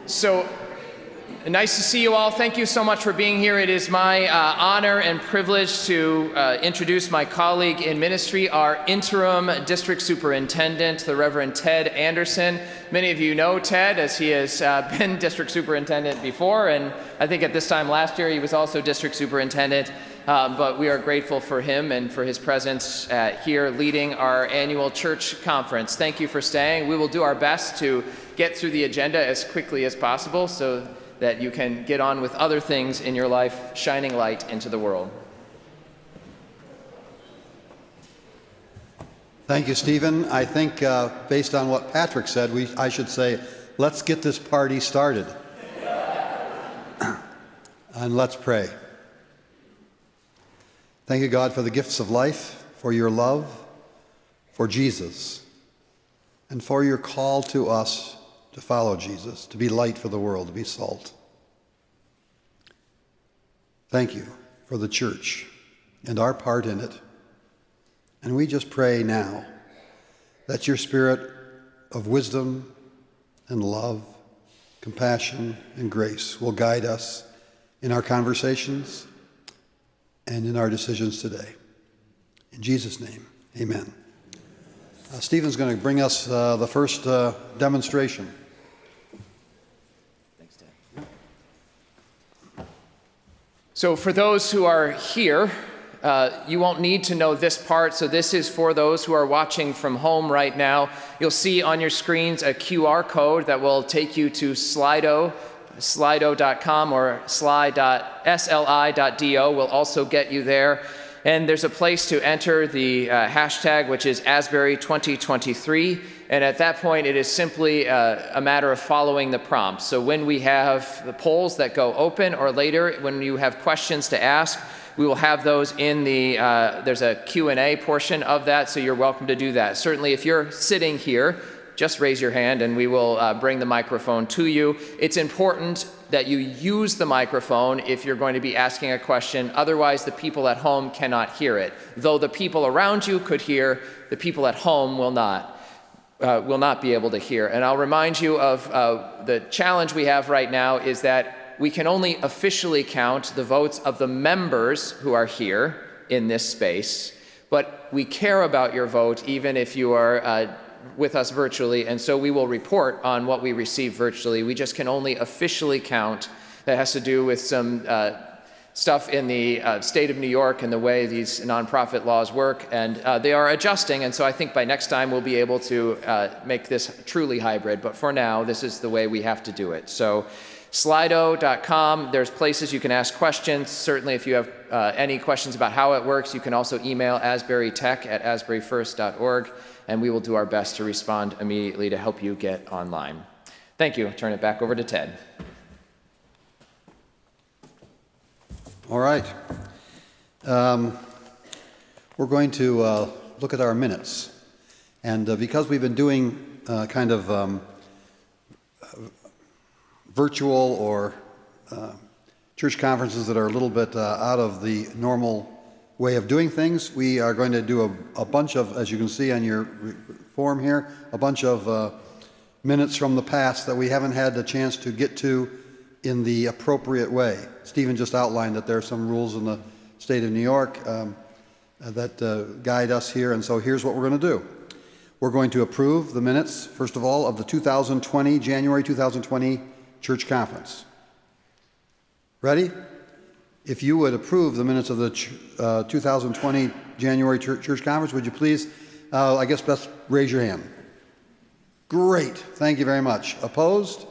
So nice to see you all. Thank you so much for being here. It is my honor and privilege to introduce my colleague in ministry, our interim district superintendent, the Reverend Ted Anderson. Many of you know Ted as he has been district superintendent before, and I think at this time last year he was also district superintendent. But we are grateful for him and for his presence here leading our annual church conference. Thank you for staying. We will do our best to get through the agenda as quickly as possible so that you can get on with other things in your life, shining light into the world. Thank you, Stephen. I think based on what Patrick said, I should say, let's get this party started. And let's pray. Thank you, God, for the gifts of life, for your love, for Jesus, and for your call to us to follow Jesus, to be light for the world, to be salt. Thank you for the church and our part in it. And we just pray now that your spirit of wisdom and love, compassion and grace will guide us in our conversations and in our decisions today. In Jesus' name, amen. Stephen's going to bring us the first demonstration. Thanks, Ted. So for those who are here, you won't need to know this part, so this is for those who are watching from home right now. You'll see on your screens a QR code that will take you to Slido. Slido.com or sli.do will also get you there. And there's a place to enter the hashtag, which is Asbury 2023. And at that point, it is simply a matter of following the prompts. So when we have the polls that go open or later, when you have questions to ask, we will have those in the, there's a Q&A portion of that, so you're welcome to do that. Certainly, if you're sitting here, just raise your hand and we will bring the microphone to you. It's important that you use the microphone if you're going to be asking a question. Otherwise, the people at home cannot hear it. Though the people around you could hear, the people at home will not be able to hear. And I'll remind you of the challenge we have right now is that we can only officially count the votes of the members who are here in this space, but we care about your vote even if you are with us virtually, and so we will report on what we receive virtually. We just can only officially count. That has to do with some stuff in the state of New York and the way these nonprofit laws work, and they are adjusting, and so I think by next time we'll be able to make this truly hybrid, but for now, this is the way we have to do it. So Slido.com, there's places you can ask questions. Certainly if you have any questions about how it works, you can also email asburytech@asburyfirst.org, and we will do our best to respond immediately to help you get online. Thank you. Turn it back over to Ted. All right. We're going to look at our minutes. And because we've been doing kind of virtual or church conferences that are a little bit out of the normal way of doing things, we are going to do a bunch of, as you can see on your form here, a bunch of minutes from the past that we haven't had the chance to get to in the appropriate way. Stephen just outlined that there are some rules in the state of New York that guide us here, and so here's what we're going to do. We're going to approve the minutes, first of all, of the January 2020 church conference. Ready? If you would approve the minutes of the 2020 January church conference, would you please, I guess best raise your hand. Great, thank you very much. Opposed?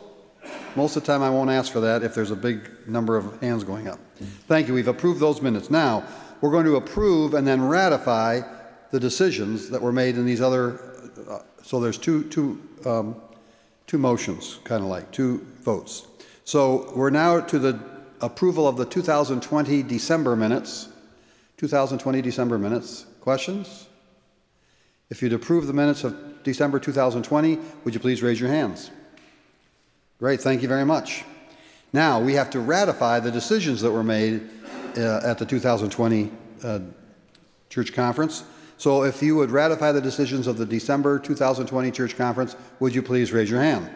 Most of the time I won't ask for that if there's a big number of hands going up. Thank you, we've approved those minutes. Now, we're going to approve and then ratify the decisions that were made in these other, so there's two motions, kind of like, two votes. So we're now to the approval of the 2020 December minutes. 2020 December minutes. Questions? If you'd approve the minutes of December 2020, would you please raise your hands? Great, thank you very much. Now, we have to ratify the decisions that were made at the 2020 church conference. So if you would ratify the decisions of the December 2020 church conference, would you please raise your hand?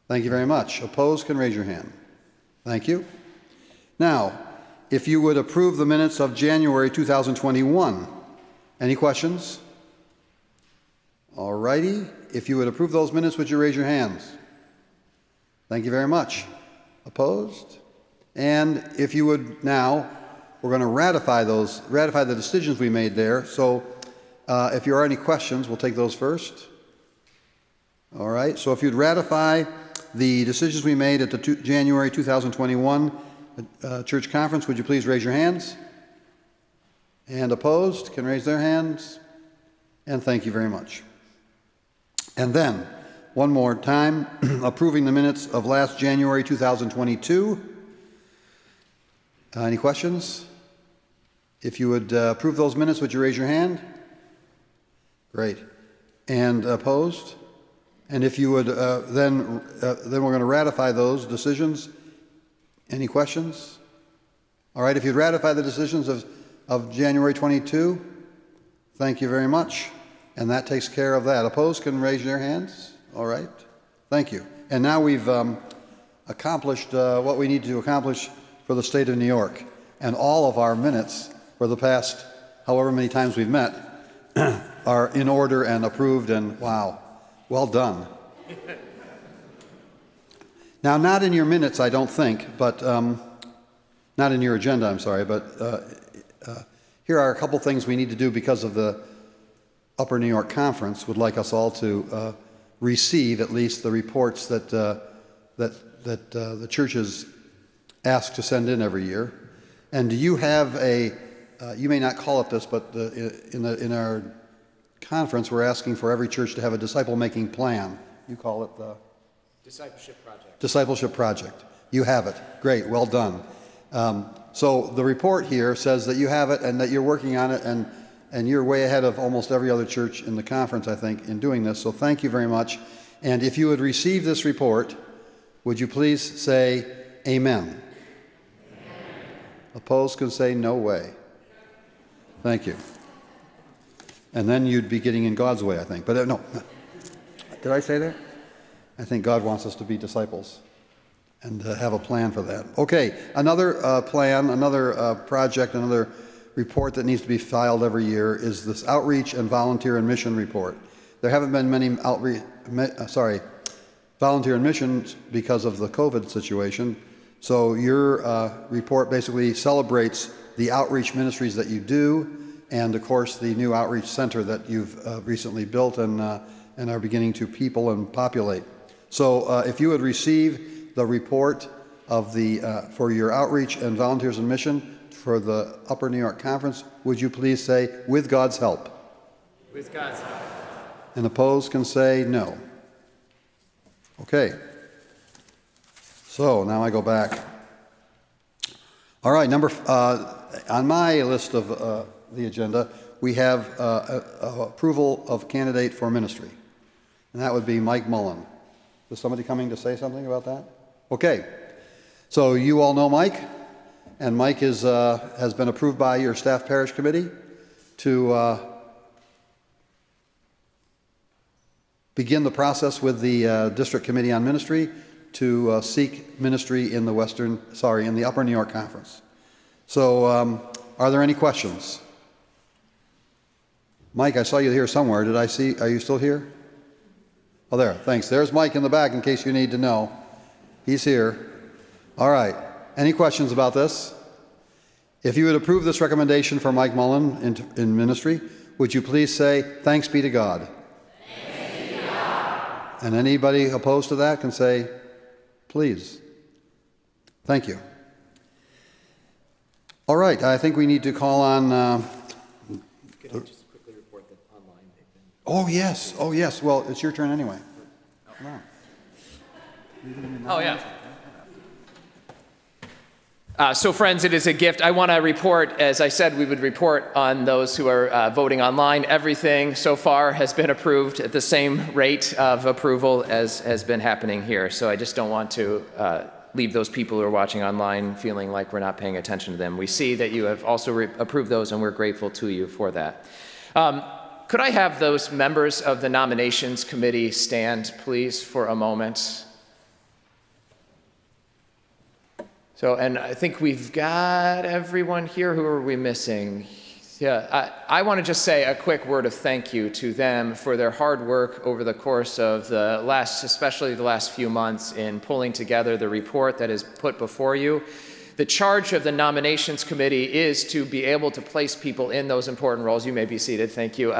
Thank you very much. Opposed can raise your hand. Thank you. Now, if you would approve the minutes of January 2021. Any questions? All righty. If you would approve those minutes, would you raise your hands? Thank you very much. Opposed? And if you would now, we're going to ratify the decisions we made there. So if there are any questions, we'll take those first. All right. So if you'd ratify the decisions we made at the January 2021 church conference, would you please raise your hands? And opposed can raise their hands. And thank you very much. And then, one more time, approving the minutes of last January 2022. Any questions? If you would approve those minutes, would you raise your hand? Great. And opposed? And if you would, then we're going to ratify those decisions. Any questions? All right, if you'd ratify the decisions of January 22, thank you very much. And that takes care of that. Opposed can raise their hands. All right. Thank you. And now we've accomplished what we need to accomplish for the state of New York. And all of our minutes for the past however many times we've met are in order and approved, and wow, well done. Now, not in your minutes, I don't think, but not in your agenda, I'm sorry, but here are a couple things we need to do because of the Upper New York Conference. Would like us all to receive at least the reports that the churches ask to send in every year. And do you have you may not call it this, but in our conference, we're asking for every church to have a disciple-making plan. You call it the Discipleship Project. Discipleship Project. You have it. Great. Well done. So the report here says that you have it and that you're working on it, and you're way ahead of almost every other church in the conference, I think, in doing this. So thank you very much. And if you would receive this report, would you please say amen? Amen. Opposed can say no way. Thank you. And then you'd be getting in God's way, I think. But no. Did I say that? I think God wants us to be disciples and have a plan for that. Okay, another plan, another project, another report that needs to be filed every year is this outreach and volunteer and mission report. There haven't been many volunteer and missions because of the COVID situation. So your report basically celebrates the outreach ministries that you do, and of course the new outreach center that you've recently built and are beginning to people and populate. So if you would receive the report of for your outreach and volunteers and mission for the Upper New York Conference, would you please say, with God's help? With God's help. And opposed can say no. Okay. So now I go back. All right, on my list of the agenda, we have approval of candidate for ministry. And that would be Mike Mullen. Is somebody coming to say something about that? Okay. So you all know Mike, and Mike has been approved by your staff parish committee to begin the process with the district committee on ministry to seek ministry in the Upper New York Conference. So are there any questions? Mike, I saw you here somewhere. Are you still here? Oh, there, thanks. There's Mike in the back in case you need to know. He's here. All right. Any questions about this? If you would approve this recommendation for Mike Mullen in ministry, would you please say, thanks be to God? Thanks be to God. And anybody opposed to that can say, please. Thank you. All right. I think we need to call on... Could I just quickly report that online they've been... Oh, yes. Oh, yes. Well, it's your turn anyway. Come on. Oh, yeah. So, friends, it is a gift. I want to report, as I said, we would report on those who are voting online. Everything so far has been approved at the same rate of approval as has been happening here. So I just don't want to leave those people who are watching online feeling like we're not paying attention to them. We see that you have also approved those, and we're grateful to you for that. Could I have those members of the nominations committee stand, please, for a moment? So, and I think we've got everyone here. Who are we missing? Yeah, I want to just say a quick word of thank you to them for their hard work over the course of especially the last few months in pulling together the report that is put before you. The charge of the nominations committee is to be able to place people in those important roles. You may be seated, thank you.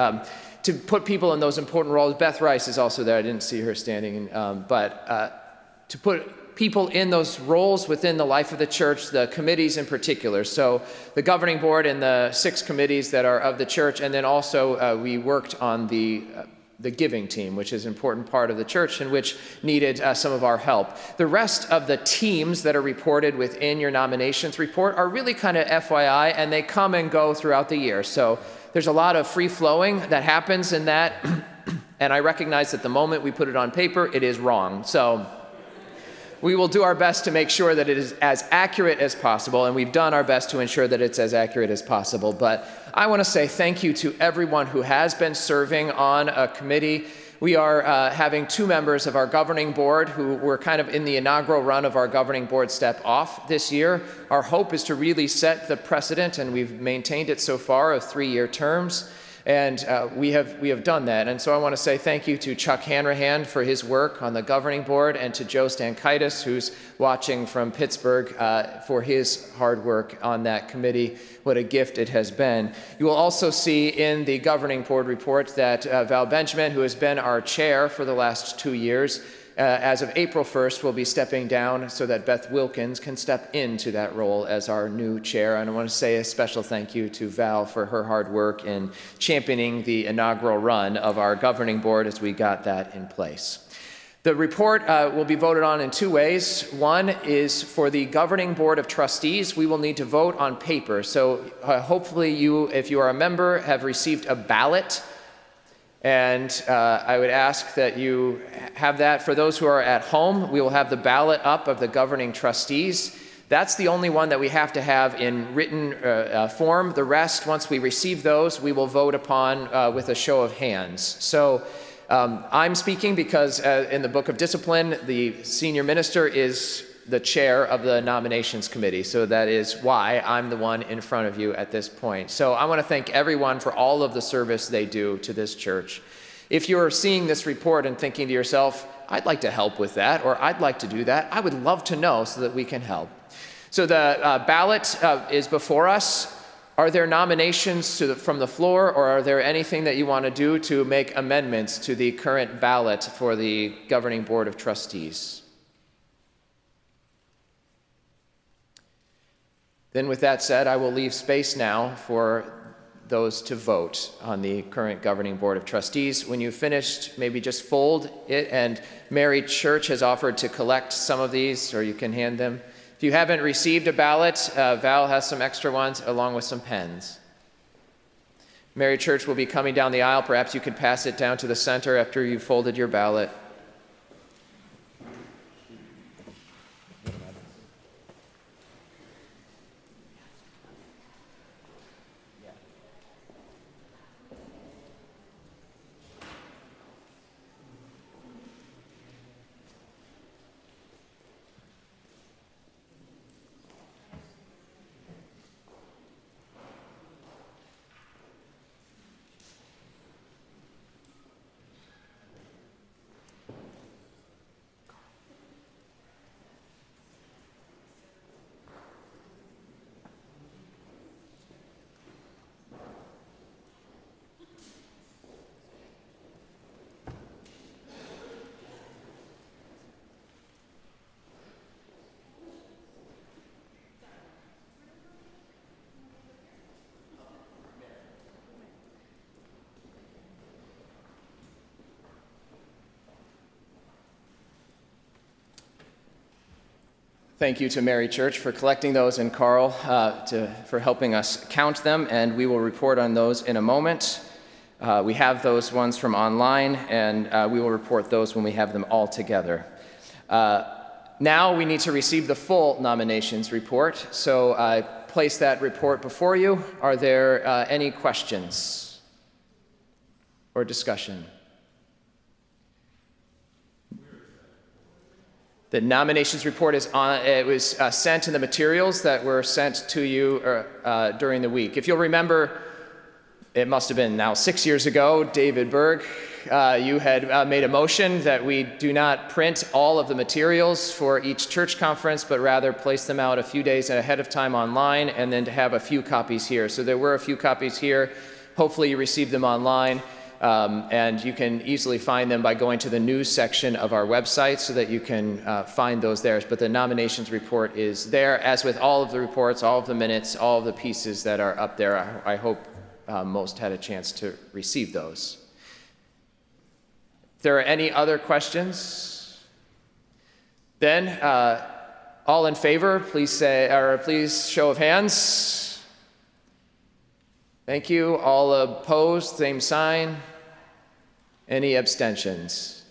To put people in those important roles. Beth Rice is also there. I didn't see her standing, to put people in those roles within the life of the church, the committees in particular. So the governing board and the 6 committees that are of the church, and then also we worked on the giving team, which is an important part of the church and which needed some of our help. The rest of the teams that are reported within your nominations report are really kind of FYI, and they come and go throughout the year. So there's a lot of free flowing that happens in that, and I recognize that the moment we put it on paper, it is wrong. So we will do our best to make sure that it is as accurate as possible, and we've done our best to ensure that it's as accurate as possible. But I want to say thank you to everyone who has been serving on a committee. We are having 2 members of our governing board who were kind of in the inaugural run of our governing board step off this year. Our hope is to really set the precedent, and we've maintained it so far, of 3-year terms. And we have done that. And so I want to say thank you to Chuck Hanrahan for his work on the governing board, and to Joe Stankaitis, who's watching from Pittsburgh, for his hard work on that committee. What a gift it has been. You will also see in the governing board report that Val Benjamin, who has been our chair for the last 2 years, as of April 1st, will be stepping down so that Beth Wilkins can step into that role as our new chair. And I want to say a special thank you to Val for her hard work in championing the inaugural run of our governing board as we got that in place. The report will be voted on in 2 ways. One is for the governing board of trustees. We will need to vote on paper. So hopefully you, if you are a member, have received a ballot. And I would ask that you have that. For those who are at home, we will have the ballot up of the governing trustees. That's the only one that we have to have in written form. The rest, once we receive those, we will vote upon with a show of hands. So I'm speaking because in the Book of Discipline, the senior minister is the chair of the nominations committee. So that is why I'm the one in front of you at this point. So I want to thank everyone for all of the service they do to this church. If you're seeing this report and thinking to yourself, I'd like to help with that, or I'd like to do that, I would love to know so that we can help. So the ballot is before us. Are there nominations from the floor, or are there anything that you want to do to make amendments to the current ballot for the governing board of trustees? Then with that said, I will leave space now for those to vote on the current governing board of trustees. When you've finished, maybe just fold it, and Mary Church has offered to collect some of these, or you can hand them. If you haven't received a ballot, Val has some extra ones along with some pens. Mary Church will be coming down the aisle. Perhaps you could pass it down to the center after you've folded your ballot. Thank you to Mary Church for collecting those, and Carl for helping us count them, and we will report on those in a moment. We have those ones from online, and we will report those when we have them all together. Now we need to receive the full nominations report, so I place that report before you. Are there any questions or discussion? The nominations report is on. It was sent in the materials that were sent to you during the week. If you'll remember, it must have been now 6 years ago, David Berg, you had made a motion that we do not print all of the materials for each church conference, but rather place them out a few days ahead of time online, and then to have a few copies here. So there were a few copies here. Hopefully you received them online. And you can easily find them by going to the news section of our website so that you can find those there. But the nominations report is there, as with all of the reports, all of the minutes, all of the pieces that are up there. I hope most had a chance to receive those. If there are any other questions, then all in favor, please say, or please show of hands. Thank you. All opposed, same sign. Any abstentions?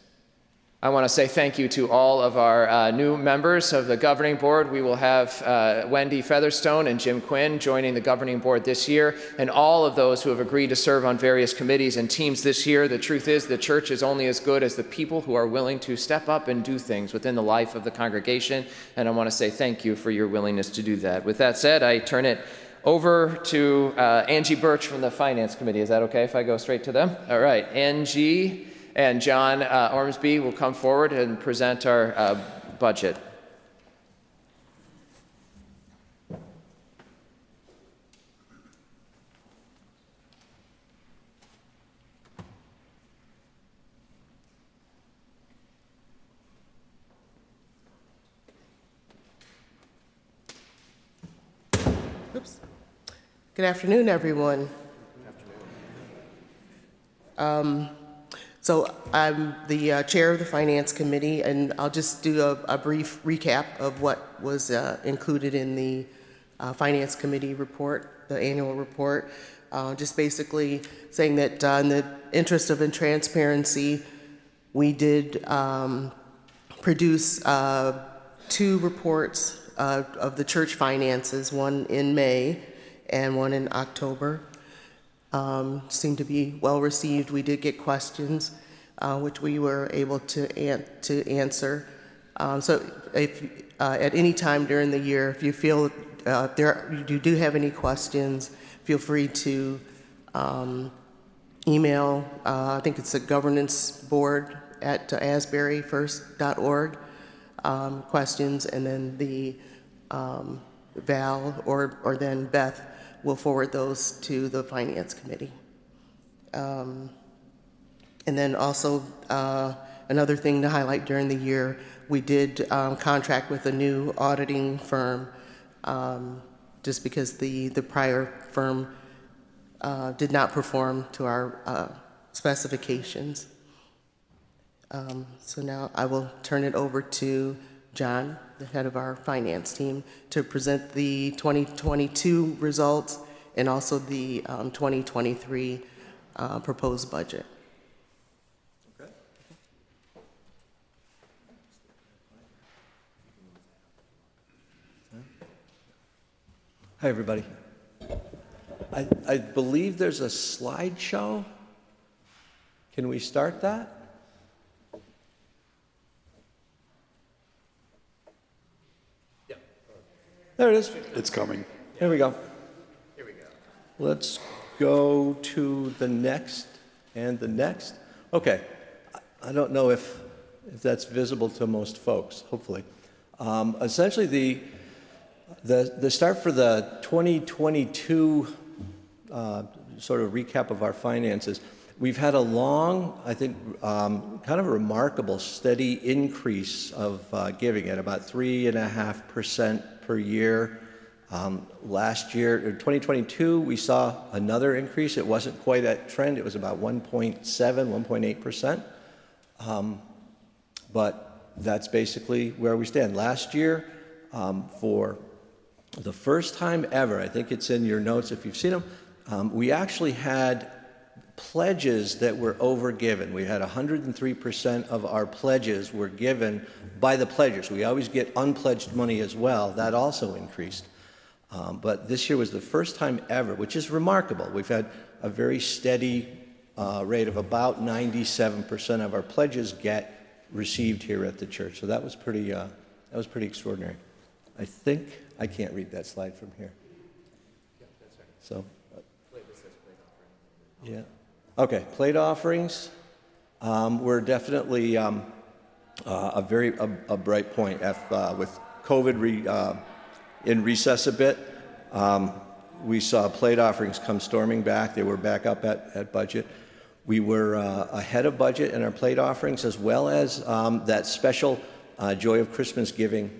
I want to say thank you to all of our new members of the governing board. We will have Wendy Featherstone and Jim Quinn joining the governing board this year, and all of those who have agreed to serve on various committees and teams this year. The truth is, the church is only as good as the people who are willing to step up and do things within the life of the congregation, and I want to say thank you for your willingness to do that. With that said, I turn it over to Angie Birch from the Finance Committee. Is that okay if I go straight to them? All right. Angie and John Ormsby will come forward and present our budget. Oops. Good afternoon, everyone. So I'm the chair of the Finance Committee, and I'll just do a brief recap of what was included in the Finance Committee report, the annual report. Just basically saying that in the interest of transparency, we did produce 2 reports of the church finances, one in May and one in October. Seemed to be well received. We did get questions, which we were able to answer. So if at any time during the year, if you feel you do have any questions, feel free to email, I think it's the governance board at asburyfirst.org, questions, and then the Val or then Beth will forward those to the Finance Committee. And then also another thing to highlight during the year, we did contract with a new auditing firm just because the prior firm did not perform to our specifications. So now I will turn it over to John, the head of our finance team, to present the 2022 results and also the 2023 proposed budget. Okay. Hi, everybody. I believe there's a slideshow. Can we start that? There it is. It's coming. Here we go. Here we go. Let's go to the next and the next. Okay. I don't know if that's visible to most folks, hopefully. Essentially, the start for the 2022 sort of recap of our finances, we've had a long, I think, kind of a remarkable steady increase of giving at about 3.5% per year. Last year, in 2022, we saw another increase. It wasn't quite at trend. It was about 1.7, 1.8%. But that's basically where we stand. Last year, for the first time ever, I think it's in your notes if you've seen them, we actually had pledges that were overgiven. We had 103% of our pledges were given by the pledgers. We always get unpledged money as well. That also increased. But this year was the first time ever, which is remarkable. We've had a very steady rate of about 97% of our pledges get received here at the church. So that was pretty extraordinary. I think I can't read that slide from here. So, yeah. Okay, plate offerings were definitely a bright point. With COVID in recess a bit, we saw plate offerings come storming back. They were back up at budget. We were ahead of budget in our plate offerings, as well as that special Joy of Christmas Giving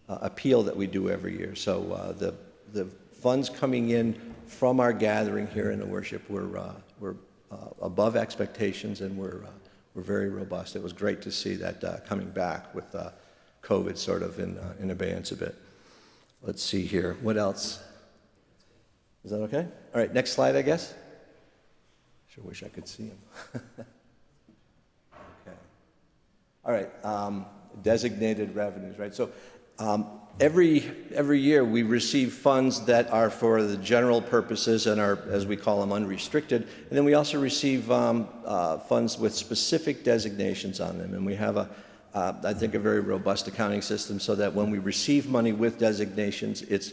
appeal that we do every year. So the funds coming in from our gathering here in the worship were above expectations, and were very robust. It was great to see that coming back with COVID sort of in abeyance a bit. Let's see here. What else? Is that okay? All right, next slide, I guess. Sure wish I could see him. Okay. All right, designated revenues, right? So every year we receive funds that are for the general purposes and are, as we call them, unrestricted. And then we also receive funds with specific designations on them. And we have I think, a very robust accounting system, so that when we receive money with designations, it's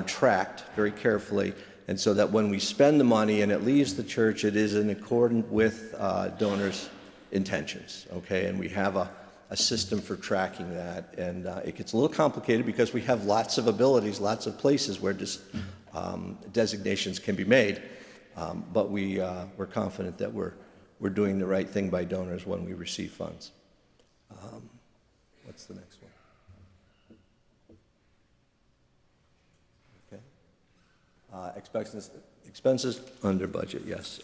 tracked very carefully, and so that when we spend the money and it leaves the church, it is in accordance with donors' intentions, okay? And we have a system for tracking that, and it gets a little complicated because we have lots of abilities, lots of places where designations can be made, but we're confident that we're doing the right thing by donors when we receive funds. What's the next one? Okay. Expenses under budget, yes.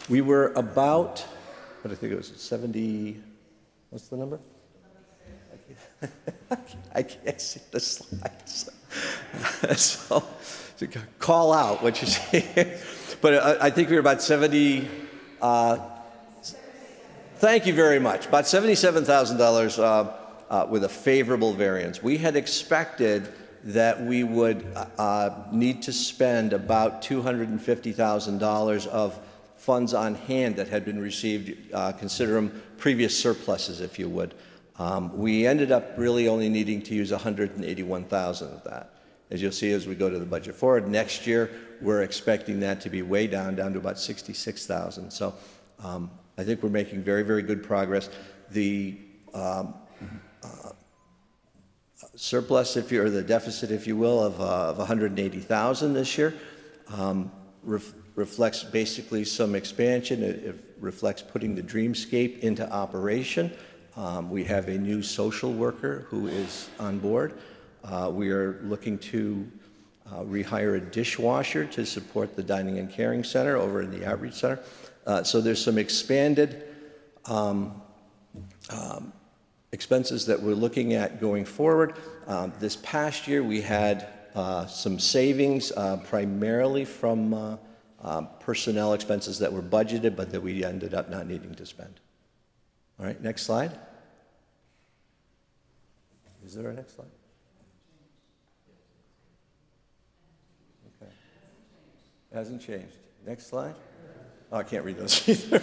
We were about, what I think it was, 70, what's the number? I can't see the slides. So call out what you see. But I think we were about 70, thank you very much. About $77,000 with a favorable variance. We had expected that we would need to spend about $250,000 of funds on hand that had been received, consider them previous surpluses, if you would. We ended up really only needing to use $181,000 of that. As you'll see as we go to the budget forward, next year we're expecting that to be way down to about $66,000. So I think we're making very, very good progress. The surplus, or the deficit, if you will, of $180,000 this year reflects basically some expansion. It reflects putting the Dreamscape into operation. We have a new social worker who is on board. We are looking to rehire a dishwasher to support the Dining and Caring Center over in the Outreach Center. So there's some expanded expenses that we're looking at going forward. This past year we had some savings primarily from personnel expenses that were budgeted but that we ended up not needing to spend. All right, next slide. Is there a next slide? Okay. It hasn't changed. Next slide. Oh, I can't read those either.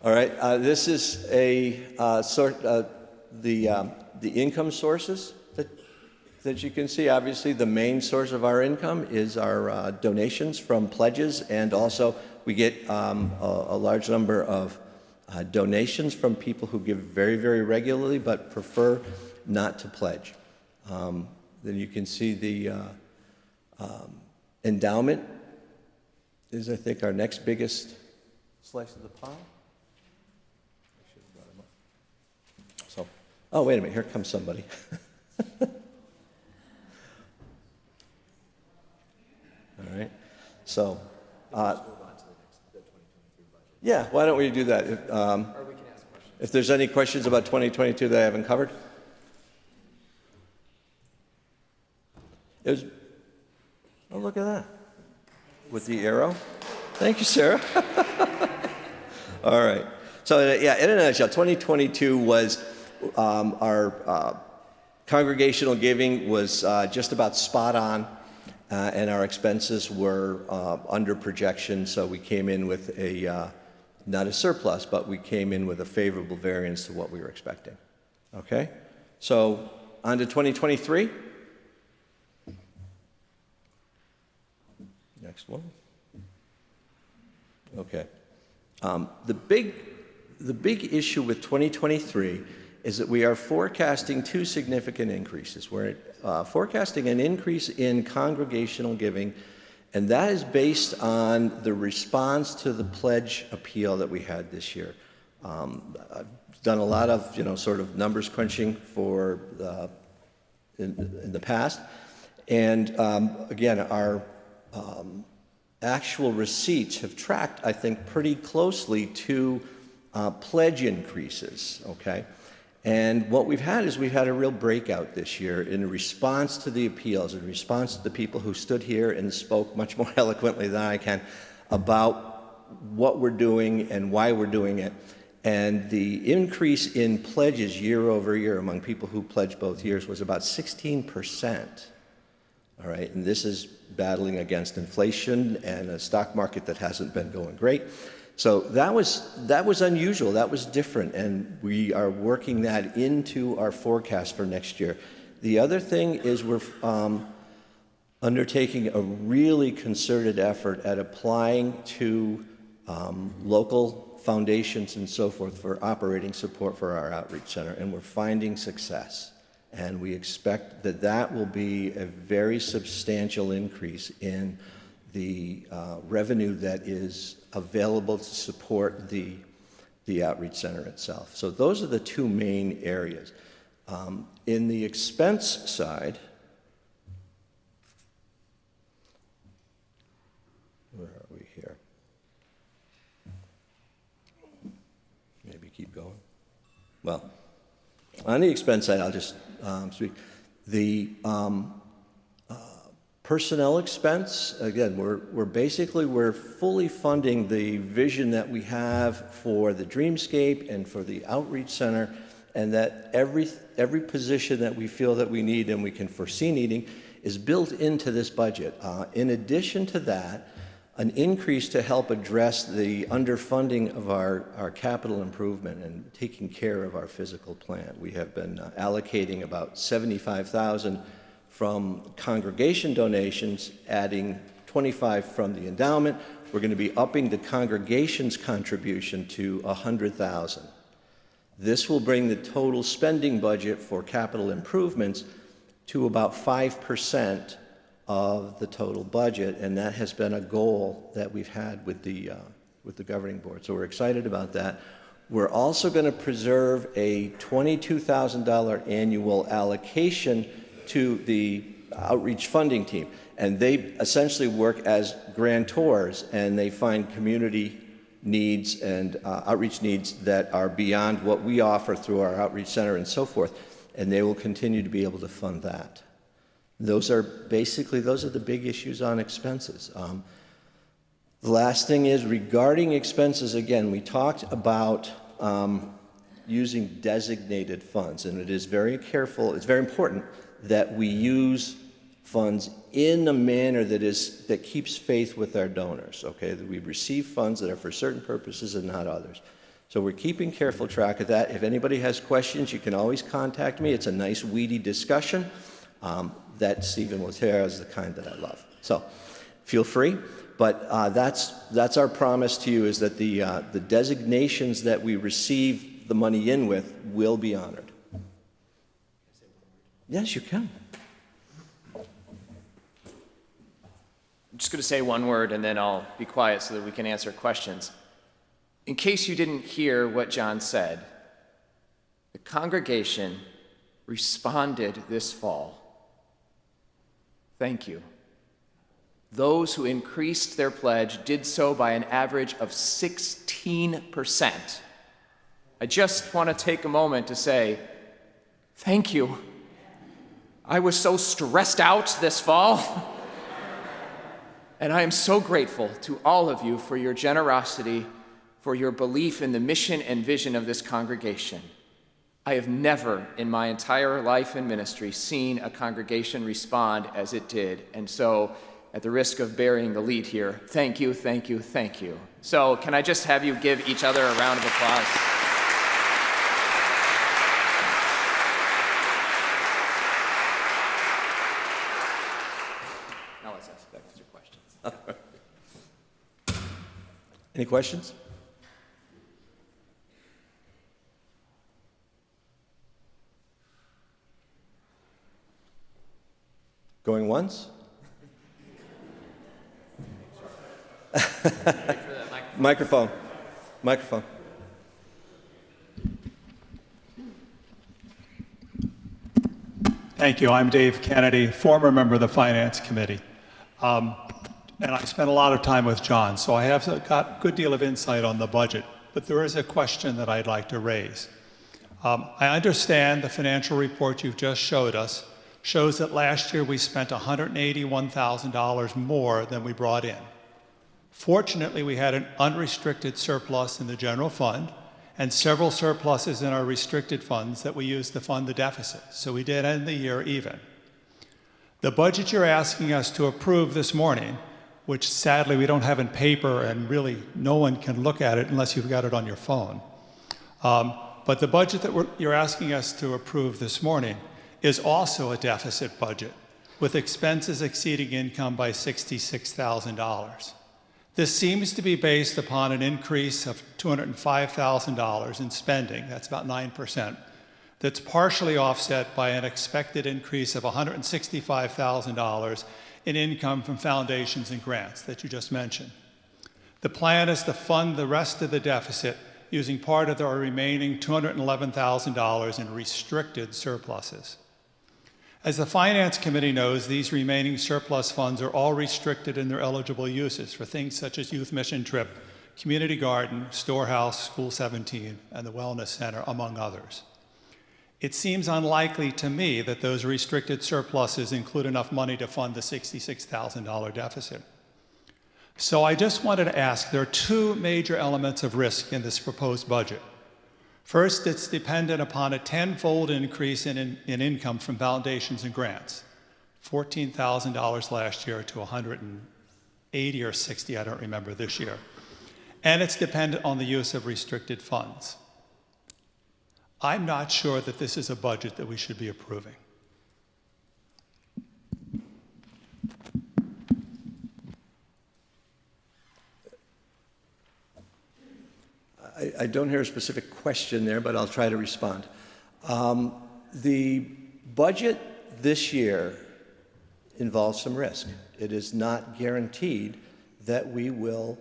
All right, this is the income sources that you can see. Obviously, the main source of our income is our donations from pledges, and also we get a large number of donations from people who give very, very regularly but prefer not to pledge. Then you can see the endowment is, I think, our next biggest slice of the pie. I should have brought him up. So, oh, wait a minute, here comes somebody. All right, so, yeah, why don't we do that? Or we can ask questions. If there's any questions about 2022 that I haven't covered. Oh, look at that. With the arrow. Thank you, Sarah. All right. So, yeah, in a nutshell, 2022 was our congregational giving was just about spot on, and our expenses were under projection. So we came in with a not a surplus, but we came in with a favorable variance to what we were expecting. Okay? So on to 2023. Next one. Okay. The big issue with 2023 is that we are forecasting two significant increases. We're forecasting an increase in congregational giving, and that is based on the response to the pledge appeal that we had this year. I've done a lot of, sort of numbers crunching for in the past, and again, our actual receipts have tracked, I think, pretty closely to pledge increases, okay? And what we've had is we've had a real breakout this year in response to the appeals, in response to the people who stood here and spoke much more eloquently than I can about what we're doing and why we're doing it. And the increase in pledges year over year among people who pledged both years was about 16%. All right, and this is battling against inflation and a stock market that hasn't been going great. So that was unusual, that was different, and we are working that into our forecast for next year. The other thing is we're undertaking a really concerted effort at applying to local foundations and so forth for operating support for our outreach center, and we're finding success. And we expect that that will be a very substantial increase in the revenue that is available to support the outreach center itself. So those are the two main areas. In the expense side, where are we here? Maybe keep going. Well, on the expense side, I'll just speak. The personnel expense, again, we're fully funding the vision that we have for the Dreamscape and for the outreach center, and that every position that we feel that we need and we can foresee needing is built into this budget. In addition to that, an increase to help address the underfunding of our capital improvement and taking care of our physical plant. We have been allocating about $75,000 from congregation donations, adding $25,000 from the endowment. We're going to be upping the congregation's contribution to $100,000. This will bring the total spending budget for capital improvements to about 5% of the total budget, and that has been a goal that we've had with the governing board. So we're excited about that. We're also going to preserve a $22,000 annual allocation to the outreach funding team, and they essentially work as grantors, and they find community needs and outreach needs that are beyond what we offer through our outreach center and so forth, and they will continue to be able to fund that. Those are the big issues on expenses. The last thing is regarding expenses, again, we talked about using designated funds, and it is very important that we use funds in a manner that keeps faith with our donors, okay? That we receive funds that are for certain purposes and not others. So we're keeping careful track of that. If anybody has questions, you can always contact me. It's a nice, weedy discussion. That Stephen Laterra is the kind that I love. So feel free, but that's our promise to you, is that the designations that we receive the money in with will be honored. Yes, you can. I'm just going to say one word and then I'll be quiet so that we can answer questions. In case you didn't hear what John said, the congregation responded this fall. Thank you. Those who increased their pledge did so by an average of 16%. I just want to take a moment to say, thank you. I was so stressed out this fall, and I am so grateful to all of you for your generosity, for your belief in the mission and vision of this congregation. I have never in my entire life in ministry seen a congregation respond as it did, and so at the risk of burying the lead here, thank you, thank you, thank you. So can I just have you give each other a round of applause? Now let's ask extra questions. Any questions? Going once? Microphone. Microphone. Thank you. I'm Dave Kennedy, former member of the Finance Committee. And I spent a lot of time with John, so I have got a good deal of insight on the budget. But there is a question that I'd like to raise. I understand the financial report you've just showed us shows that last year we spent $181,000 more than we brought in. Fortunately, we had an unrestricted surplus in the general fund and several surpluses in our restricted funds that we used to fund the deficit. So we did end the year even. The budget you're asking us to approve this morning, which sadly we don't have in paper and really no one can look at it unless you've got it on your phone. But the budget that you're asking us to approve this morning is also a deficit budget with expenses exceeding income by $66,000. This seems to be based upon an increase of $205,000 in spending, that's about 9%, that's partially offset by an expected increase of $165,000 in income from foundations and grants that you just mentioned. The plan is to fund the rest of the deficit using part of our remaining $211,000 in restricted surpluses. As the Finance Committee knows, these remaining surplus funds are all restricted in their eligible uses for things such as youth mission trip, community garden, storehouse, School 17, and the Wellness Center, among others. It seems unlikely to me that those restricted surpluses include enough money to fund the $66,000 deficit. So I just wanted to ask, there are two major elements of risk in this proposed budget. First, it's dependent upon a tenfold increase in income from foundations and grants, $14,000 last year to $180 or 60, I don't remember this year. And it's dependent on the use of restricted funds. I'm not sure that this is a budget that we should be approving. I don't hear a specific question there, but I'll try to respond. The budget this year involves some risk. It is not guaranteed that we will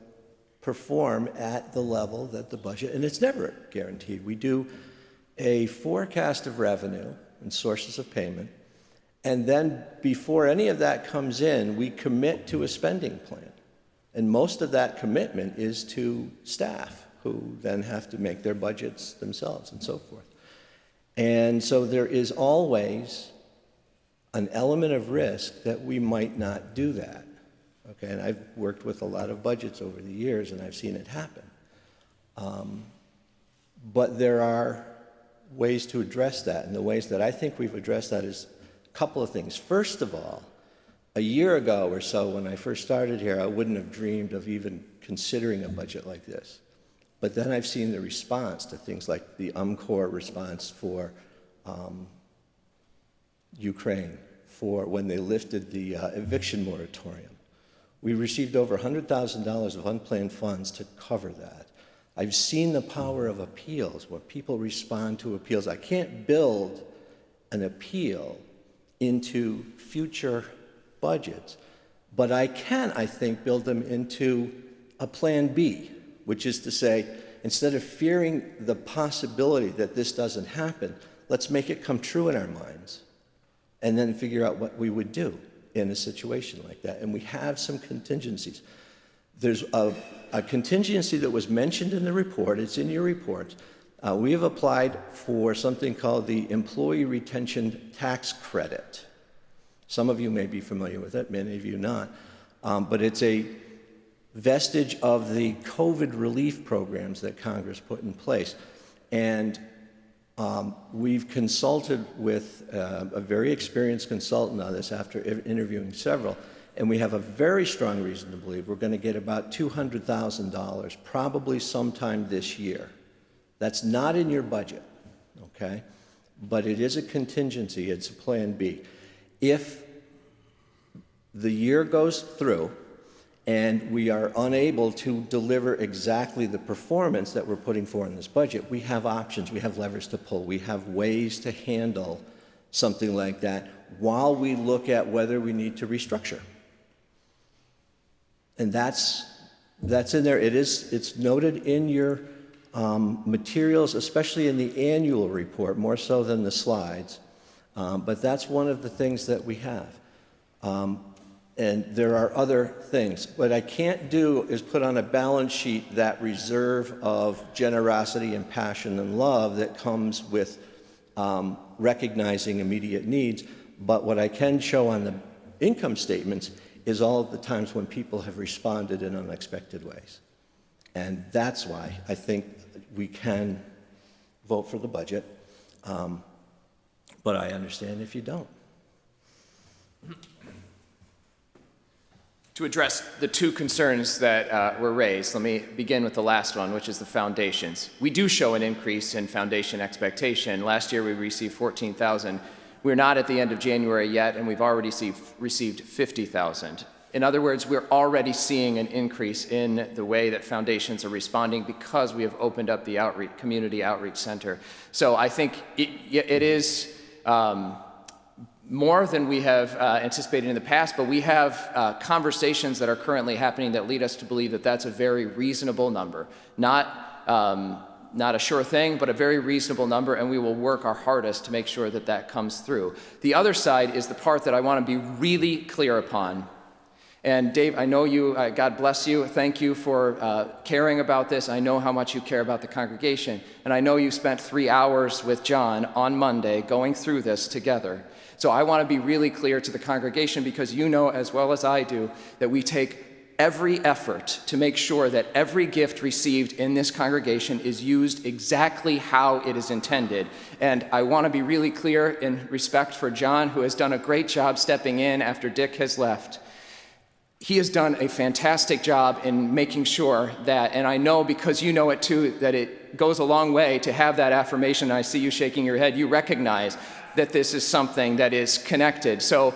perform at the level that the budget, and it's never guaranteed. We do a forecast of revenue and sources of payment, and then before any of that comes in, we commit to a spending plan. And most of that commitment is to staff, who then have to make their budgets themselves and so forth. And so there is always an element of risk that we might not do that. Okay, and I've worked with a lot of budgets over the years and I've seen it happen. But there are ways to address that, and the ways that I think we've addressed that is a couple of things. First of all, a year ago or so when I first started here, I wouldn't have dreamed of even considering a budget like this. But then I've seen the response to things like the UMCOR response for Ukraine, for when they lifted the eviction moratorium. We received over $100,000 of unplanned funds to cover that. I've seen the power of appeals, where people respond to appeals. I can't build an appeal into future budgets, but I can, I think, build them into a plan B, which is to say, instead of fearing the possibility that this doesn't happen, let's make it come true in our minds and then figure out what we would do in a situation like that. And we have some contingencies. There's a contingency that was mentioned in the report. It's in your report. We have applied for something called the Employee Retention Tax Credit. Some of you may be familiar with it, many of you not. But it's a vestige of the COVID relief programs that Congress put in place. And we've consulted with a very experienced consultant on this after interviewing several, And we have a very strong reason to believe we're going to get about $200,000 probably sometime this year. That's not in your budget, okay? But it is a contingency, it's a plan B. If the year goes through and we are unable to deliver exactly the performance that we're putting forward in this budget, we have options, we have levers to pull, we have ways to handle something like that while we look at whether we need to restructure. And that's in there. It's noted in your materials, especially in the annual report, more so than the slides. But that's one of the things that we have. And there are other things. What I can't do is put on a balance sheet that reserve of generosity and passion and love that comes with recognizing immediate needs. But what I can show on the income statements is all of the times when people have responded in unexpected ways. And that's why I think we can vote for the budget. But I understand if you don't. To address the two concerns that were raised, let me begin with the last one, which is the foundations. We do show an increase in foundation expectation. Last year we received 14,000. We're not at the end of January yet, and we've already received 50,000. In other words, we're already seeing an increase in the way that foundations are responding because we have opened up the community outreach center. So I think it is more than we have anticipated in the past, but we have conversations that are currently happening that lead us to believe that that's a very reasonable number. Not a sure thing, but a very reasonable number, and we will work our hardest to make sure that that comes through. The other side is the part that I want to be really clear upon. And Dave, I know you, God bless you, thank you for caring about this. I know how much you care about the congregation, and I know you spent 3 hours with John on Monday going through this together. So I want to be really clear to the congregation, because you know as well as I do that we take every effort to make sure that every gift received in this congregation is used exactly how it is intended. And I want to be really clear in respect for John, who has done a great job stepping in after Dick has left. He has done a fantastic job in making sure that, and I know because you know it too, that it goes a long way to have that affirmation. I see you shaking your head. You recognize that this is something that is connected. So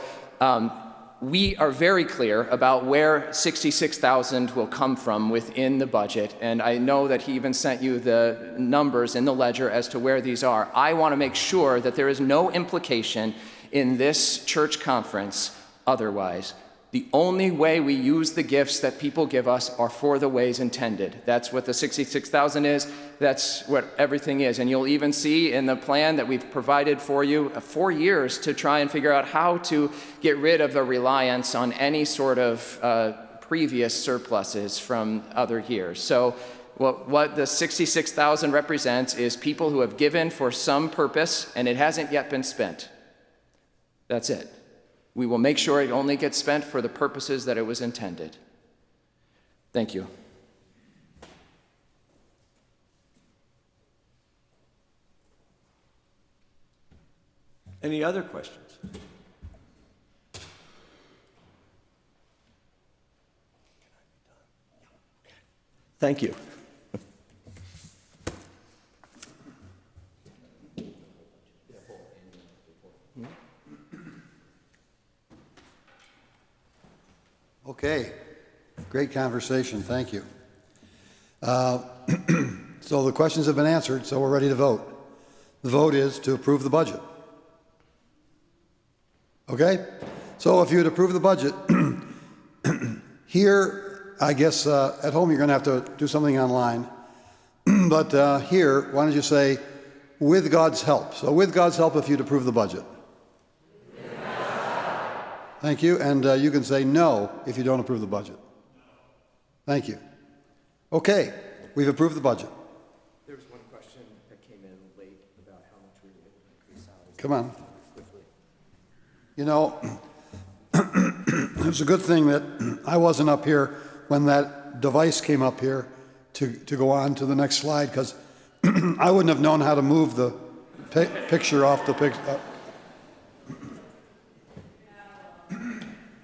we are very clear about where 66,000 will come from within the budget, and I know that he even sent you the numbers in the ledger as to where these are. I want to make sure that there is no implication in this church conference otherwise. The only way we use the gifts that people give us are for the ways intended. That's what the 66,000 is. That's what everything is. And you'll even see in the plan that we've provided for you 4 years to try and figure out how to get rid of the reliance on any sort of previous surpluses from other years. So what the 66,000 represents is people who have given for some purpose and it hasn't yet been spent. That's it. We will make sure it only gets spent for the purposes that it was intended. Thank you. Any other questions? Thank you. Okay, great conversation, thank you. So the questions have been answered, so we're ready to vote. The vote is to approve the budget. Okay, so if you would approve the budget, here, I guess at home you're going to have to do something online, but here, why don't you say, with God's help. So with God's help, if you'd approve the budget. Thank you, and you can say no if you don't approve the budget. Thank you. Okay, we've approved the budget. There was one question that came in late about how much we were able to increase salaries. Come on. You know, it's a good thing that I wasn't up here when that device came up here to go on to the next slide, because I wouldn't have known how to move the picture off the picture.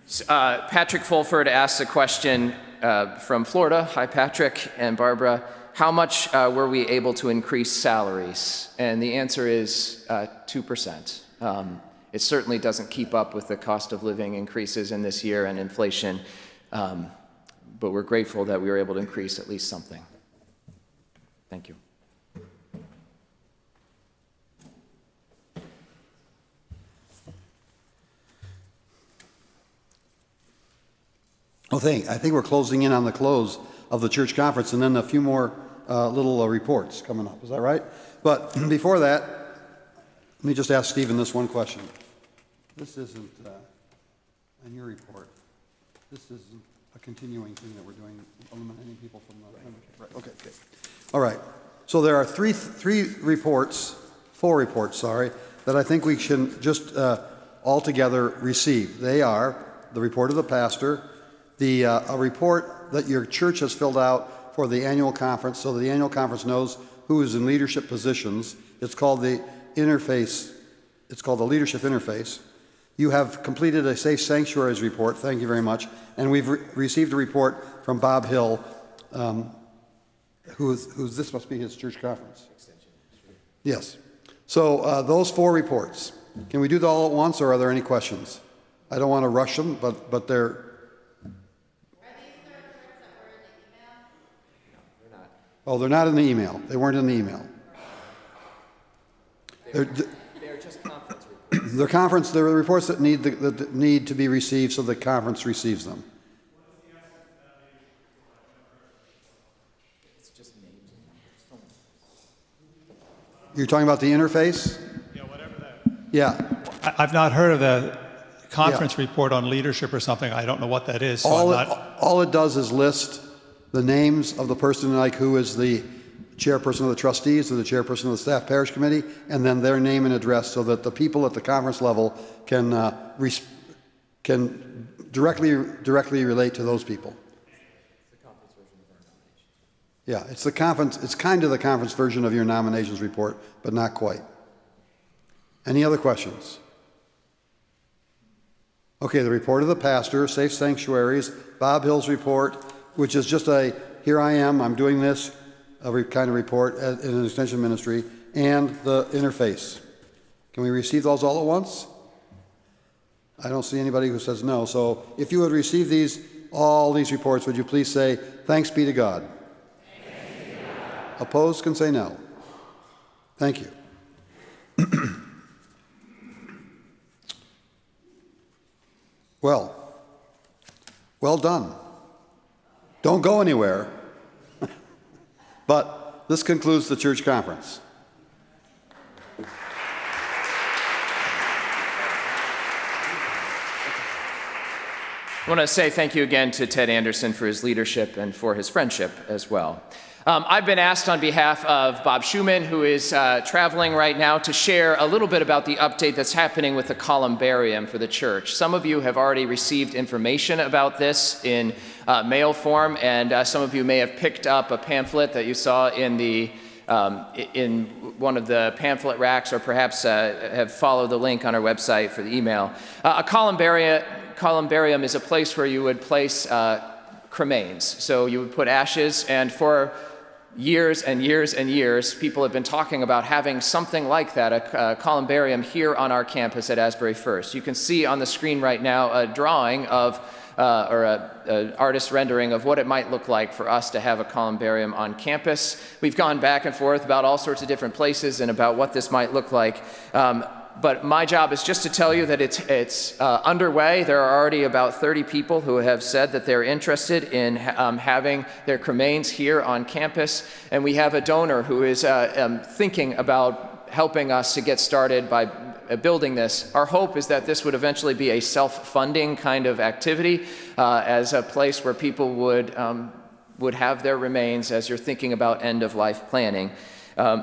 Patrick Fulford asked a question from Florida. Hi, Patrick and Barbara. How much were we able to increase salaries? And the answer is 2%. It certainly doesn't keep up with the cost of living increases in this year and inflation, but we're grateful that we were able to increase at least something. Thank you. Well, I think we're closing in on the close of the church conference, and then a few more little reports coming up. Is that right? But before that, let me just ask Stephen this one question. This isn't in your report. This isn't a continuing thing that we're doing, eliminating people from the membership. Right. Okay. Okay. All right. So there are four reports, that I think we should just all together receive. They are the report of the pastor, a report that your church has filled out for the annual conference, so that the annual conference knows who is in leadership positions. It's called the interface. It's called the leadership interface. You have completed a Safe Sanctuaries report. Thank you very much. And we've received a report from Bob Hill, this must be his church conference. Yes. So those four reports. Can we do them all at once, or are there any questions? I don't want to rush them, but they're. Are these the reports that were in the email? No, they're not. Oh, they're not in the email. They weren't in the email. They're just conference reports. They're the reports that need to be received, so the conference receives them. It's just names and numbers. You're talking about the interface? Yeah, whatever that. Yeah. I've not heard of the conference report on leadership or something. I don't know what that is. So all it does is list the names of the person, like who is the chairperson of the trustees or the chairperson of the staff parish committee, and then their name and address, so that the people at the conference level can directly relate to those people. Yeah, it's the conference. It's kind of the conference version of your nominations report, but not quite. Any other questions? Okay, the report of the pastor, Safe Sanctuaries, Bob Hill's report, which is just here I am, I'm doing this, kind of report in an extension ministry, and the interface. Can we receive those all at once? I don't see anybody who says no. So if you would receive all these reports, would you please say, thanks be to God? Thanks be to God. Opposed can say no. Thank you. Well done. Don't go anywhere. But this concludes the church conference. I want to say thank you again to Ted Anderson for his leadership and for his friendship as well. I've been asked on behalf of Bob Schumann, who is traveling right now, to share a little bit about the update that's happening with the columbarium for the church. Some of you have already received information about this in mail form, and some of you may have picked up a pamphlet that you saw in one of the pamphlet racks, or perhaps have followed the link on our website for the email. A columbarium is a place where you would place cremains. So you would put ashes, and for years and years and years, people have been talking about having something like that, a columbarium here on our campus at Asbury First. You can see on the screen right now a drawing of, or an artist rendering of what it might look like for us to have a columbarium on campus. We've gone back and forth about all sorts of different places and about what this might look like. But my job is just to tell you that it's underway. There are already about 30 people who have said that they're interested in having their cremains here on campus. And we have a donor who is thinking about helping us to get started by building this. Our hope is that this would eventually be a self-funding kind of activity, as a place where people would have their remains as you're thinking about end-of-life planning.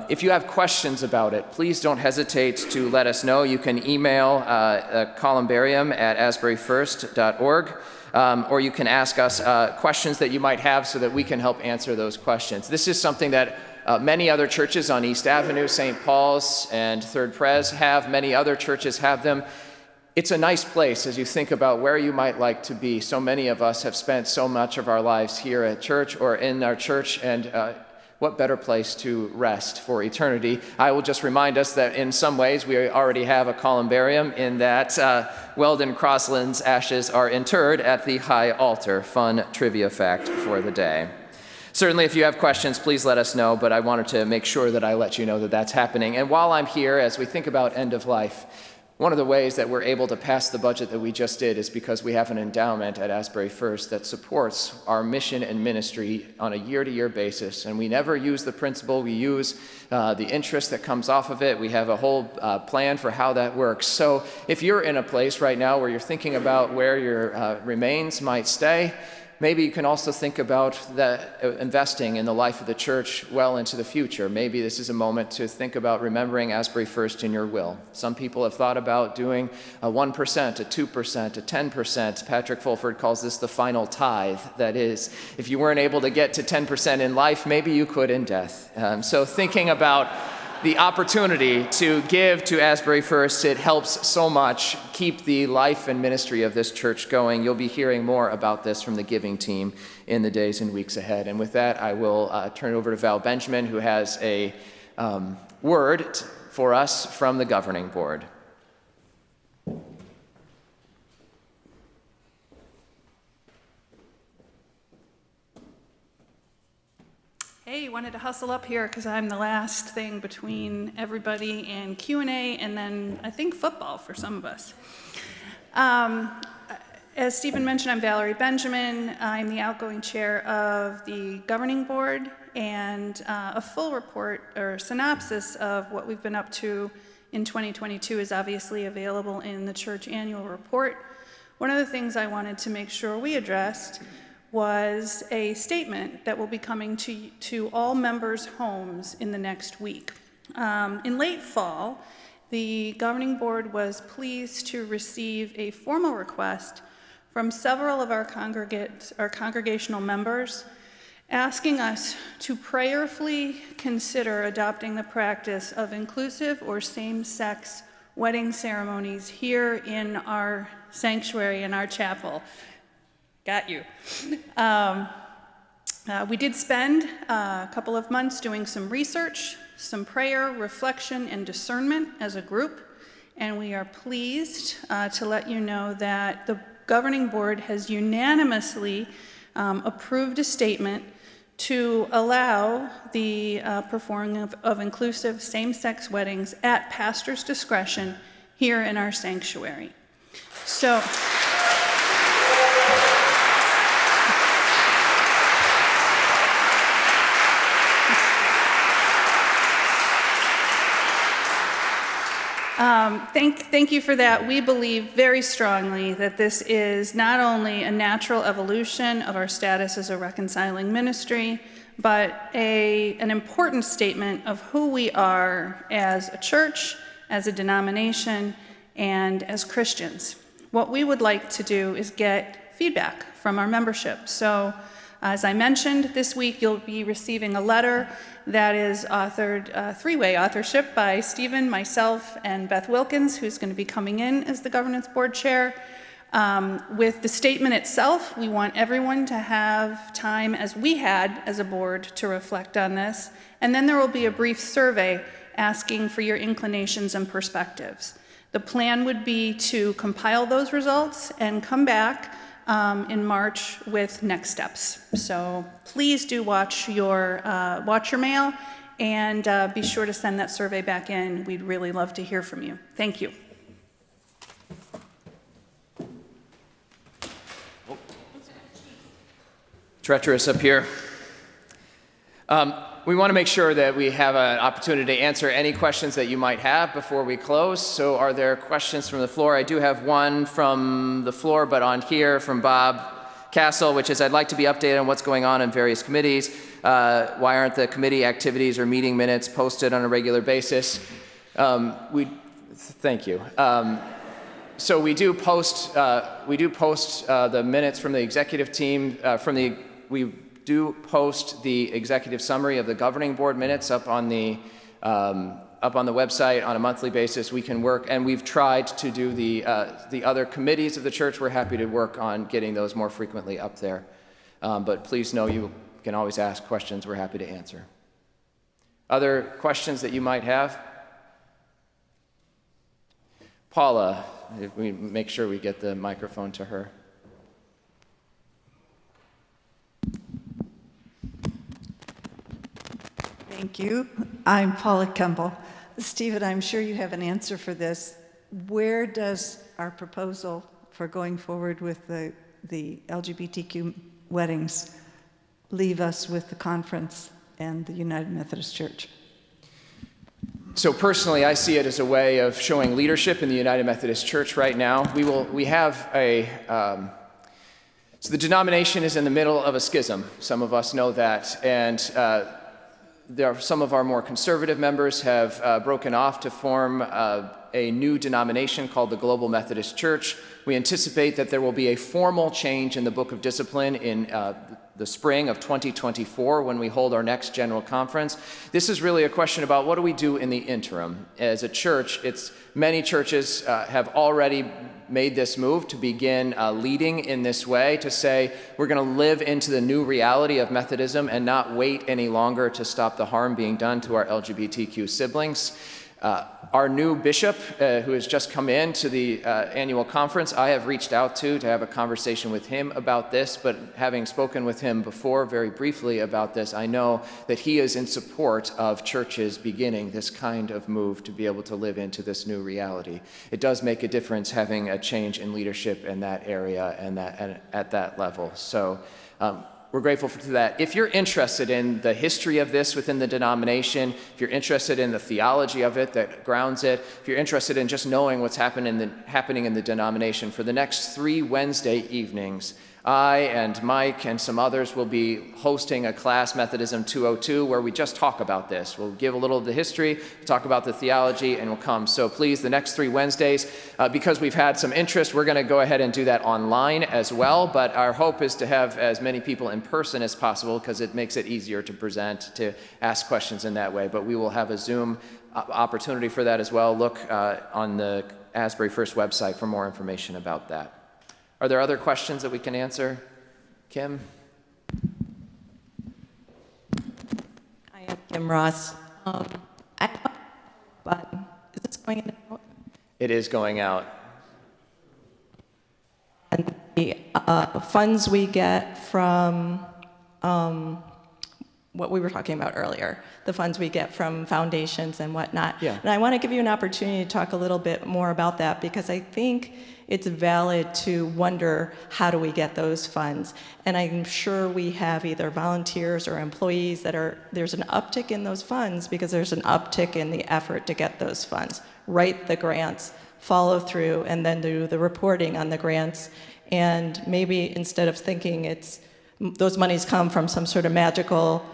If you have questions about it, please don't hesitate to let us know. You can email columbarium@asburyfirst.org, or you can ask us questions that you might have so that we can help answer those questions. This is something that many other churches on East Avenue, St. Paul's and Third Pres have. Many other churches have them. it's a nice place as you think about where you might like to be. So many of us have spent so much of our lives here at church or in our church, and what better place to rest for eternity? I will just remind us that in some ways we already have a columbarium in that Weldon Crossland's ashes are interred at the high altar. Fun trivia fact for the day. Certainly, if you have questions, please let us know, but I wanted to make sure that I let you know that that's happening. And while I'm here, as we think about end of life, one of the ways that we're able to pass the budget that we just did is because we have an endowment at Asbury First that supports our mission and ministry on a year-to-year basis. And we never use the principal, we use the interest that comes off of it. We have a whole plan for how that works. So if you're in a place right now where you're thinking about where your remains might stay, maybe you can also think about investing in the life of the church well into the future. Maybe this is a moment to think about remembering Asbury First in your will. Some people have thought about doing a 1%, a 2%, a 10%. Patrick Fulford calls this the final tithe. That is, if you weren't able to get to 10% in life, maybe you could in death. So thinking about the opportunity to give to Asbury First, it helps so much keep the life and ministry of this church going. You'll be hearing more about this from the giving team in the days and weeks ahead. And with that, I will turn it over to Val Benjamin, who has a word for us from the governing board. Hey, wanted to hustle up here because I'm the last thing between everybody and Q&A, and then I think football for some of us. As Stephen mentioned, I'm Valerie Benjamin. I'm the outgoing chair of the governing board, and a full report or synopsis of what we've been up to in 2022 is obviously available in the church annual report. One of the things I wanted to make sure we addressed was a statement that will be coming to all members' homes in the next week. In late fall, the governing board was pleased to receive a formal request from several of our congregational members asking us to prayerfully consider adopting the practice of inclusive or same-sex wedding ceremonies here in our sanctuary, in our chapel. Got you. We did spend a couple of months doing some research, some prayer, reflection, and discernment as a group, and we are pleased to let you know that the governing board has unanimously approved a statement to allow the performing of inclusive same-sex weddings at pastor's discretion here in our sanctuary. So, thank you for that. We believe very strongly that this is not only a natural evolution of our status as a reconciling ministry, but an important statement of who we are as a church, as a denomination, and as Christians. What we would like to do is get feedback from our membership. So, as I mentioned, this week you'll be receiving a letter that is authored, three-way authorship by Stephen, myself, and Beth Wilkins, who's going to be coming in as the governance board chair. With the statement itself, we want everyone to have time, as we had as a board, to reflect on this. And then there will be a brief survey asking for your inclinations and perspectives. The plan would be to compile those results and come back in March with next steps. So please do watch your mail and be sure to send that survey back in. We'd really love to hear from you. Thank you. Treacherous up here. We want to make sure that we have an opportunity to answer any questions that you might have before we close. So are there questions from the floor? I do have one from the floor, but on here from Bob Castle, which is, I'd like to be updated on what's going on in various committees. Why aren't the committee activities or meeting minutes posted on a regular basis? Thank you. So we do post the minutes from the executive team, we do post the executive summary of the governing board minutes up on the up on the website on a monthly basis. We can work, and we've tried to do the other committees of the church. We're happy to work on getting those more frequently up there. But please know you can always ask questions. We're happy to answer. Other questions that you might have? Paula, if we make sure we get the microphone to her. Thank you. I'm Paula Kemble. Stephen, I'm sure you have an answer for this. Where does our proposal for going forward with the LGBTQ weddings leave us with the conference and the United Methodist Church? So personally, I see it as a way of showing leadership in the United Methodist Church right now. We have a, so the denomination is in the middle of a schism. Some of us know that. And some of our more conservative members have broken off to form a new denomination called the Global Methodist Church. We anticipate that there will be a formal change in the Book of Discipline in the spring of 2024 when we hold our next general conference. This is really a question about what do we do in the interim. As a church, many churches have already made this move to begin leading in this way, to say we're going to live into the new reality of Methodism and not wait any longer to stop the harm being done to our LGBTQ siblings. Our new bishop, who has just come in to the annual conference, I have reached out to have a conversation with him about this, but having spoken with him before very briefly about this, I know that he is in support of churches beginning this kind of move to be able to live into this new reality. It does make a difference having a change in leadership in that area and at that level. So we're grateful for that. If you're interested in the history of this within the denomination, if you're interested in the theology of it that grounds it, if you're interested in just knowing what's happening in the denomination, for the next 3 Wednesday evenings, I and Mike and some others will be hosting a class, Methodism 202, where we just talk about this. We'll give a little of the history, talk about the theology, and we'll come. So please, the next 3 Wednesdays, because we've had some interest, we're going to go ahead and do that online as well. But our hope is to have as many people in person as possible because it makes it easier to present, to ask questions in that way. But we will have a Zoom opportunity for that as well. Look on the Asbury First website for more information about that. Are there other questions that we can answer? Kim? I am Kim Ross. I have a button. Is this going in and out? It is going out. And the funds we get from what we were talking about earlier, the funds we get from foundations and whatnot. Yeah. And I want to give you an opportunity to talk a little bit more about that because I think it's valid to wonder how do we get those funds. And I'm sure we have either volunteers or employees there's an uptick in those funds because there's an uptick in the effort to get those funds. Write the grants, follow through, and then do the reporting on the grants. And maybe instead of thinking those monies come from some sort of magical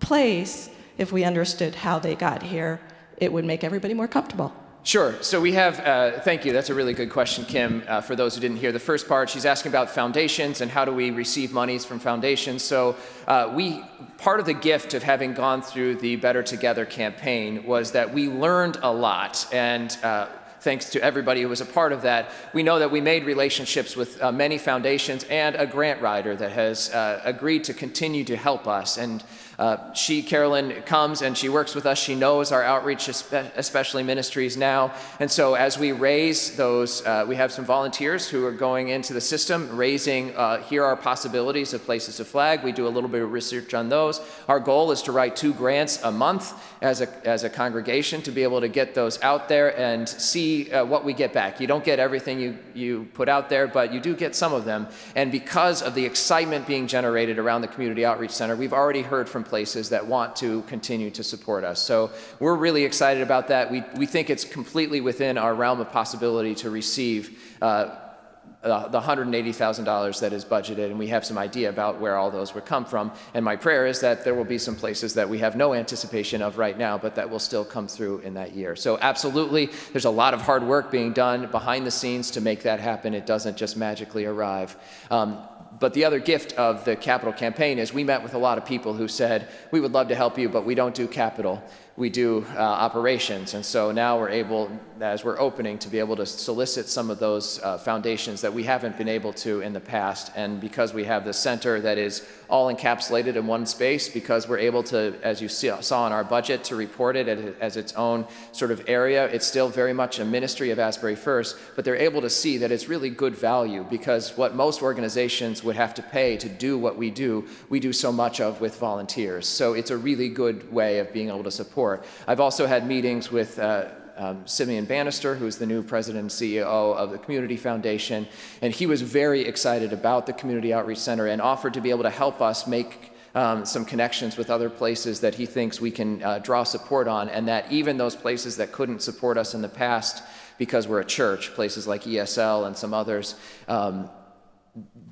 place, if we understood how they got here, it would make everybody more comfortable. Sure. So we have, thank you. That's a really good question, Kim. For those who didn't hear the first part, she's asking about foundations and how do we receive monies from foundations. So part of the gift of having gone through the Better Together campaign was that we learned a lot. And thanks to everybody who was a part of that, we know that we made relationships with many foundations and a grant writer that has agreed to continue to help us. And Carolyn, comes and she works with us. She knows our outreach, especially ministries now. And so as we raise those, we have some volunteers who are going into the system, raising, here are possibilities of places to flag. We do a little bit of research on those. Our goal is to write 2 grants a month as a congregation to be able to get those out there and see what we get back. You don't get everything you put out there, but you do get some of them. And because of the excitement being generated around the Community Outreach Center, we've already heard from places that want to continue to support us. So we're really excited about that. We think it's completely within our realm of possibility to receive the $180,000 that is budgeted, and we have some idea about where all those would come from. And my prayer is that there will be some places that we have no anticipation of right now, but that will still come through in that year. So absolutely, there's a lot of hard work being done behind the scenes to make that happen. It doesn't just magically arrive. But the other gift of the capital campaign is we met with a lot of people who said, we would love to help you, but we don't do capital. we do operations. And so now we're able, as we're opening, to be able to solicit some of those foundations that we haven't been able to in the past. And because we have the center that is all encapsulated in one space, because we're able to, as you saw in our budget, to report it as its own sort of area, it's still very much a ministry of Asbury First, but they're able to see that it's really good value, because what most organizations would have to pay to do what we do so much of with volunteers. So it's a really good way of being able to support. I've also had meetings with Simeon Bannister, who's the new president and CEO of the Community Foundation, and he was very excited about the Community Outreach Center and offered to be able to help us make some connections with other places that he thinks we can draw support on, and that even those places that couldn't support us in the past because we're a church, places like ESL and some others,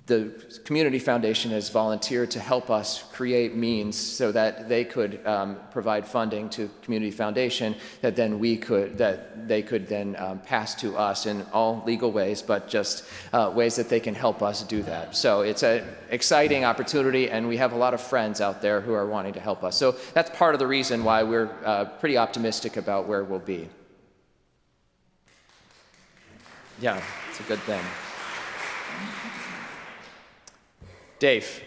the Community Foundation has volunteered to help us create means so that they could provide funding to Community Foundation that then they could then pass to us in all legal ways, but just ways that they can help us do that. So it's an exciting opportunity, and we have a lot of friends out there who are wanting to help us. So that's part of the reason why we're pretty optimistic about where we'll be. Yeah, it's a good thing. Dave.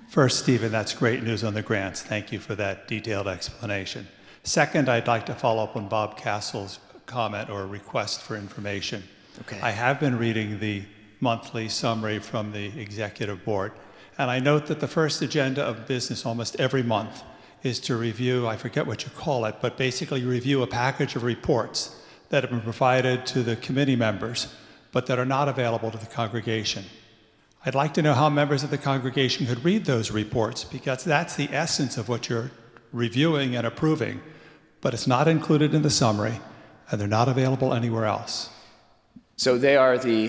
First, Stephen, that's great news on the grants. Thank you for that detailed explanation. Second, I'd like to follow up on Bob Castle's comment or request for information. Okay. I have been reading the monthly summary from the executive board, and I note that the first agenda of business almost every month is to review, I forget what you call it, but basically review a package of reports that have been provided to the committee members, but that are not available to the congregation. I'd like to know how members of the congregation could read those reports, because that's the essence of what you're reviewing and approving, but it's not included in the summary, and they're not available anywhere else. So they are the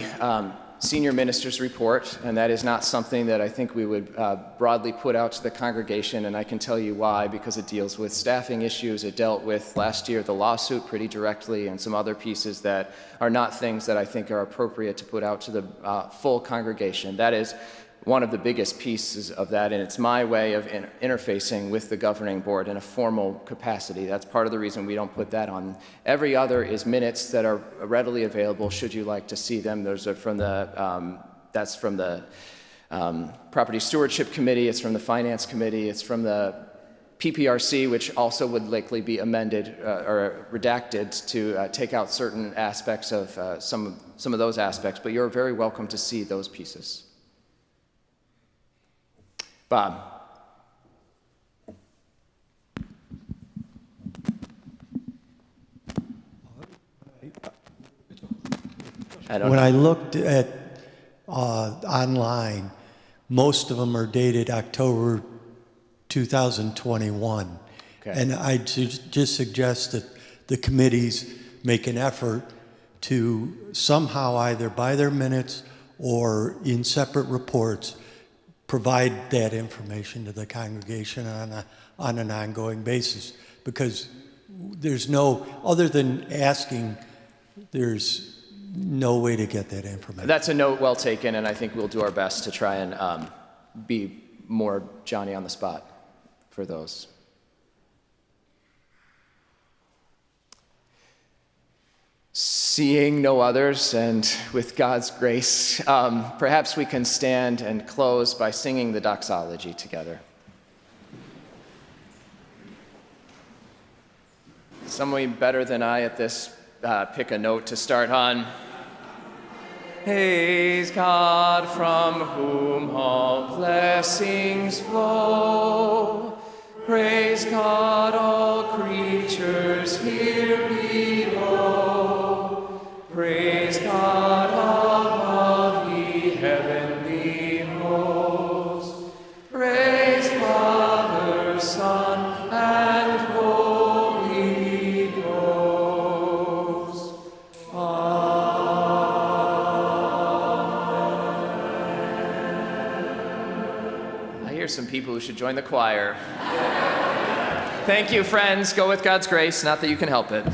senior minister's report, and that is not something that I think we would broadly put out to the congregation, and I can tell you why, because it deals with staffing issues. It dealt with last year the lawsuit pretty directly, and some other pieces that are not things that I think are appropriate to put out to the full congregation. That is one of the biggest pieces of that, and it's my way of interfacing with the governing board in a formal capacity. That's part of the reason we don't put that on. Every other is minutes that are readily available should you like to see them. Those are from the, that's from the Property Stewardship Committee, it's from the Finance Committee, it's from the PPRC, which also would likely be amended or redacted to take out certain aspects of some of those aspects, but you're very welcome to see those pieces. Bob. When I looked at online, most of them are dated October 2021. Okay. And I just suggest that the committees make an effort to somehow either by their minutes or in separate reports provide that information to the congregation on an ongoing basis, because there's no, other than asking, there's no way to get that information. That's a note well taken, and I think we'll do our best to try and be more Johnny on the spot for those. Seeing no others, and with God's grace, perhaps we can stand and close by singing the doxology together. Someone better than I at this pick a note to start on. Praise God, from whom all blessings flow. Praise God, all creatures here below. Praise God above, ye heavenly hosts. Praise Father, Son, and Holy Ghost. Amen. I hear some people who should join the choir. Thank you, friends. Go with God's grace, not that you can help it.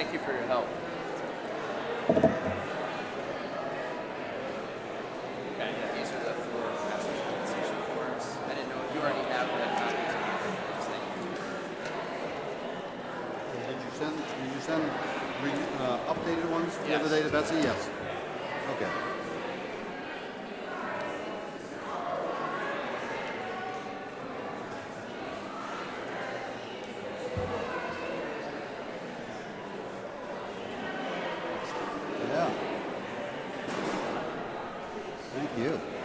Thank you for your help. Okay, yeah, these are the 4 master compensation forms. I didn't know if you already have the copies of these. Thank you. Did you send updated ones the Yes. other day to Betsy? Yes. Okay. Yeah. Thank you.